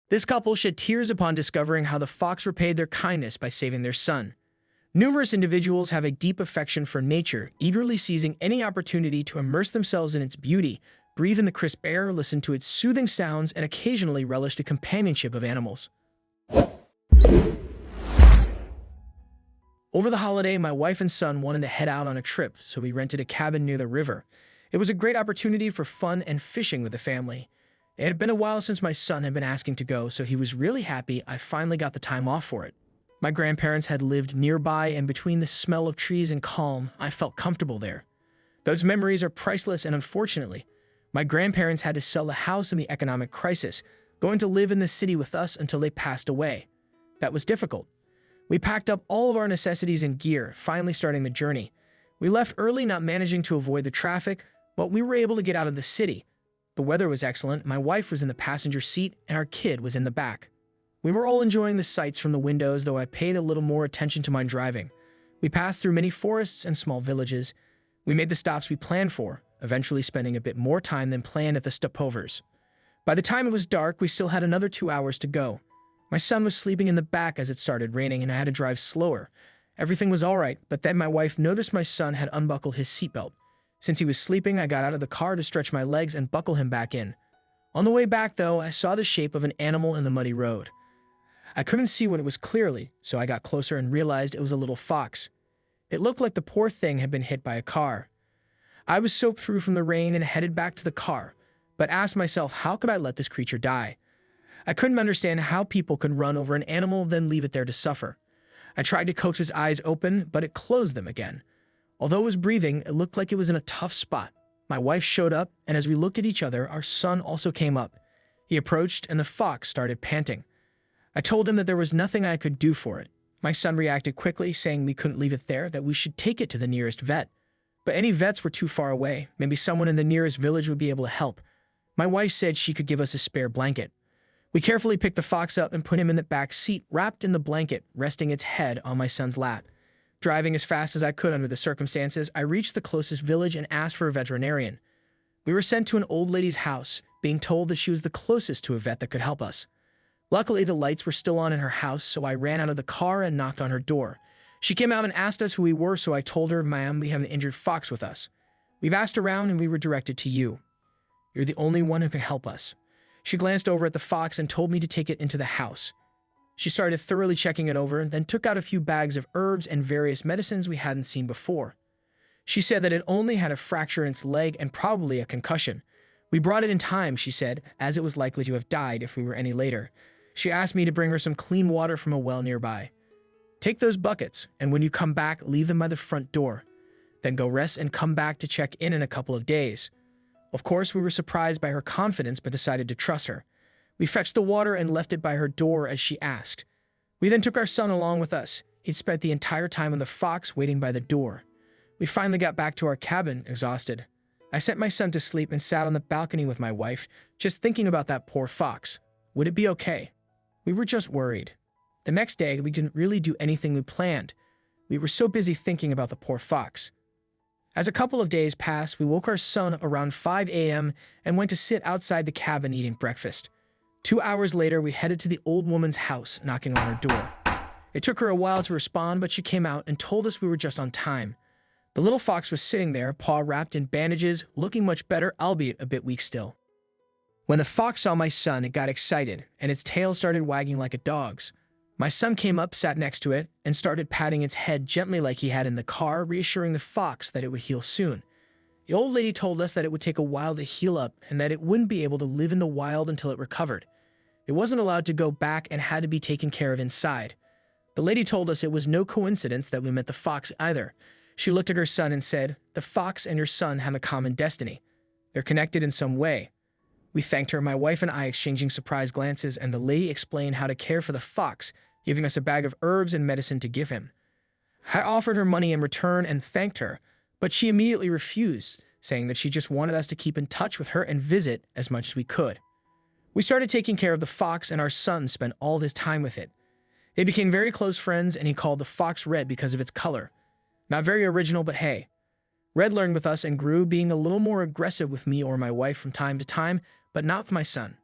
This couple shed tears upon discovering how the fox repaid their kindness by saving their son. Numerous individuals have a deep affection for nature, eagerly seizing any opportunity to immerse themselves in its beauty, breathe in the crisp air, listen to its soothing sounds, and occasionally relish the companionship of animals. Over the holiday, my wife and son wanted to head out on a trip, so we rented a cabin near the river. It was a great opportunity for fun and fishing with the family. It had been a while since my son had been asking to go, so he was really happy I finally got the time off for it. My grandparents had lived nearby, and between the smell of trees and calm, I felt comfortable there. Those memories are priceless, and unfortunately, my grandparents had to sell the house in the economic crisis, going to live in the city with us until they passed away. That was difficult. We packed up all of our necessities and gear, finally starting the journey. We left early, not managing to avoid the traffic, but we were able to get out of the city. The weather was excellent, my wife was in the passenger seat, and our kid was in the back. We were all enjoying the sights from the windows, though I paid a little more attention to my driving. We passed through many forests and small villages. We made the stops we planned for, eventually spending a bit more time than planned at the stopovers. By the time it was dark, we still had another 2 hours to go. My son was sleeping in the back as it started raining, and I had to drive slower. Everything was all right, but then my wife noticed my son had unbuckled his seatbelt. Since he was sleeping, I got out of the car to stretch my legs and buckle him back in. On the way back, though, I saw the shape of an animal in the muddy road. I couldn't see what it was clearly, so I got closer and realized it was a little fox. It looked like the poor thing had been hit by a car. I was soaked through from the rain and headed back to the car, but asked myself, how could I let this creature die? I couldn't understand how people could run over an animal, then leave it there to suffer. I tried to coax his eyes open, but it closed them again. Although it was breathing, it looked like it was in a tough spot. My wife showed up, and as we looked at each other, our son also came up. He approached, and the fox started panting. I told him that there was nothing I could do for it. My son reacted quickly, saying we couldn't leave it there, that we should take it to the nearest vet. But any vets were too far away. Maybe someone in the nearest village would be able to help. My wife said she could give us a spare blanket. We carefully picked the fox up and put him in the back seat, wrapped in the blanket, resting its head on my son's lap. Driving as fast as I could under the circumstances, I reached the closest village and asked for a veterinarian. We were sent to an old lady's house, being told that she was the closest to a vet that could help us. Luckily, the lights were still on in her house, so I ran out of the car and knocked on her door. She came out and asked us who we were, so I told her, "Ma'am, we have an injured fox with us. We've asked around and we were directed to you. You're the only one who can help us." She glanced over at the fox and told me to take it into the house. She started thoroughly checking it over, then took out a few bags of herbs and various medicines we hadn't seen before. She said that it only had a fracture in its leg and probably a concussion. We brought it in time, she said, as it was likely to have died if we were any later. She asked me to bring her some clean water from a well nearby. "Take those buckets, and when you come back, leave them by the front door. Then go rest and come back to check in a couple of days." Of course, we were surprised by her confidence, but decided to trust her. We fetched the water and left it by her door as she asked. We then took our son along with us. He'd spent the entire time on the fox waiting by the door. We finally got back to our cabin, exhausted. I sent my son to sleep and sat on the balcony with my wife, just thinking about that poor fox. Would it be okay? We were just worried. The next day, we didn't really do anything we planned. We were so busy thinking about the poor fox. As a couple of days passed, we woke our son up around 5 a.m. and went to sit outside the cabin eating breakfast. 2 hours later, we headed to the old woman's house, knocking on her door. It took her a while to respond, but she came out and told us we were just on time. The little fox was sitting there, paw wrapped in bandages, looking much better, albeit a bit weak still. When the fox saw my son, it got excited, and its tail started wagging like a dog's. My son came up, sat next to it, and started patting its head gently like he had in the car, reassuring the fox that it would heal soon. The old lady told us that it would take a while to heal up and that it wouldn't be able to live in the wild until it recovered. It wasn't allowed to go back and had to be taken care of inside. The lady told us it was no coincidence that we met the fox either. She looked at her son and said, "The fox and your son have a common destiny. They're connected in some way." We thanked her, my wife and I exchanging surprised glances, and the lady explained how to care for the fox, giving us a bag of herbs and medicine to give him. I offered her money in return and thanked her, but she immediately refused, saying that she just wanted us to keep in touch with her and visit as much as we could. We started taking care of the fox, and our son spent all his time with it. They became very close friends, and he called the fox Red because of its color. Not very original, but hey. Red learned with us and grew, being a little more aggressive with me or my wife from time to time, but not with my son.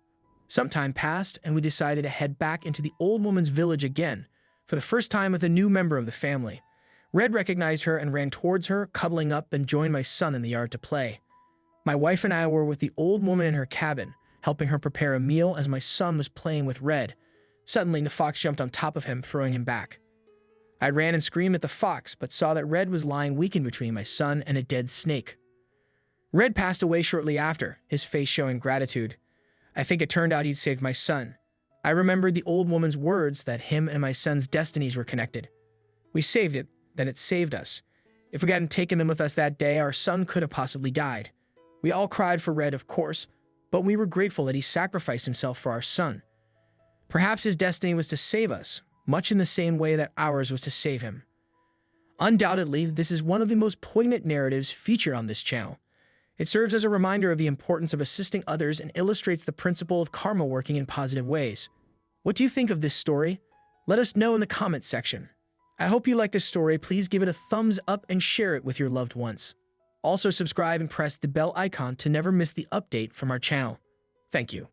Some time passed, and we decided to head back into the old woman's village again, for the first time with a new member of the family. Red recognized her and ran towards her, cuddling up, and joined my son in the yard to play. My wife and I were with the old woman in her cabin, helping her prepare a meal as my son was playing with Red. Suddenly, the fox jumped on top of him, throwing him back. I ran and screamed at the fox, but saw that Red was lying weakened between my son and a dead snake. Red passed away shortly after, his face showing gratitude. I think it turned out he'd saved my son. I remembered the old woman's words that him and my son's destinies were connected. We saved it, then it saved us. If we hadn't taken them with us that day, our son could have possibly died. We all cried for Red, of course, but we were grateful that he sacrificed himself for our son. Perhaps his destiny was to save us, much in the same way that ours was to save him. Undoubtedly, this is one of the most poignant narratives featured on this channel. It serves as a reminder of the importance of assisting others and illustrates the principle of karma working in positive ways. What do you think of this story? Let us know in the comments section. I hope you like this story. Please give it a thumbs up and share it with your loved ones. Also subscribe and press the bell icon to never miss the update from our channel. Thank you.